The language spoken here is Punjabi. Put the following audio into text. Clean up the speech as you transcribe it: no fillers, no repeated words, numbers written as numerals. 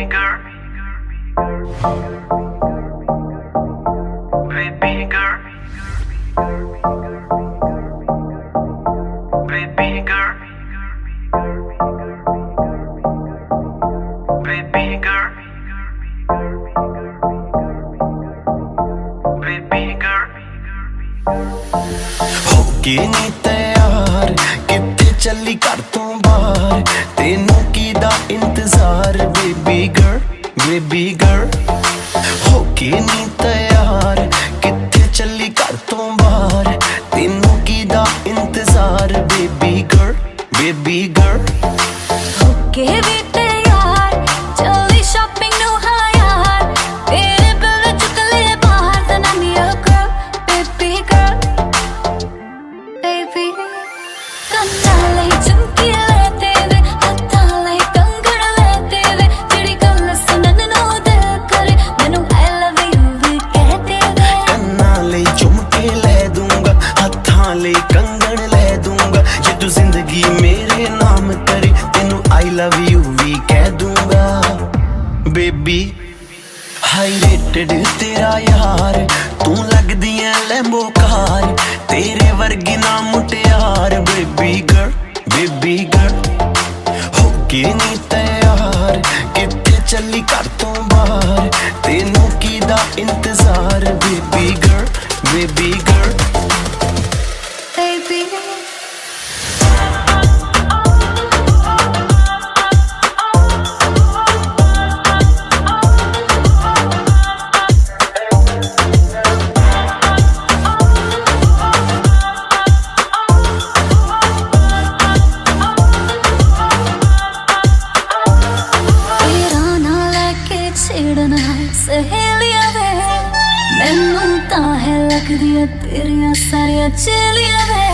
girl, baby girl, baby girl, baby girl, baby girl. होके नी तैयार कित्थे चली घर तो बाहर तेनू कीदा इंतजार बेबी गर्ल होके नी तैयार कित्थे चली घर तो बाहर तेनू कीदा इंतजार बेबी गर्ल होके भी तैयार चली शॉपिंग नू हाँ यार तेरे बिल चुक ले बाहर then I'm your girl baby girl baby ਕੰਨਾਂ ਲਈ ਝੁਮਕੀ ਲੈ ਤੇਰੇ ਹੱਥਾਂ ਲਈ ਕੰਗਣ ਲੈ ਤੇਰੇ ਜਿਹੜੀ ਗੱਲ ਸੁਣਨ ਨੂੰ ਦਿਲ ਕਰੇ ਮੈਨੂੰ I love you ਵੀ ਕਹਿ ਦੇਵੇ ਕੰਨਾਂ ਲਈ ਝੁਮਕੇ ਲੈ ਦੂੰਗਾ ਹੱਥਾਂ ਲਈ ਕੰਗਣ ਲੈ ਦੂੰਗਾ ਜੇ ਤੂੰ ਜ਼ਿੰਦਗੀ ਮੇਰੇ ਨਾਮ ਕਰੇ ਤੈਨੂੰ I love you ਵੀ ਕਹਿ ਦੂੰਗਾ ਬੇਬੀ ਹਾਈ ਰੇਟਡ ਤੇਰਾ ਯਾਰ ਤੂੰ ਲੱਗਦੀ ਐ ਲੈਂਬੋ ਕਾਰ ਤੇਰੇ ਵਰਗੀ ਨਾ ਮੁਟਿਆਰ ਬੇਬੀ गर्ल ਹੋਕੇ ਨੀ ਤੈयार ਕਿੱਥੇ ਚੱਲੀ ਘਰ ਤੋਂ ਬਾਹਰ ਤੈਨੂੰ ਕੀਦਾ ਇੰਤਜ਼ਾਰ ਬੇਬੀ गर्ल baby ਛੇੜਨਾ ਸਹੇਲੀਆਂ ਵੇ ਮੈਨੂੰ ਤਾਂ ਹੈ ਲੱਗਦੀਆਂ ਤੇਰੀਆਂ ਸਾਰੀਆਂ ਚੇਲੀਆਂ ਵੇ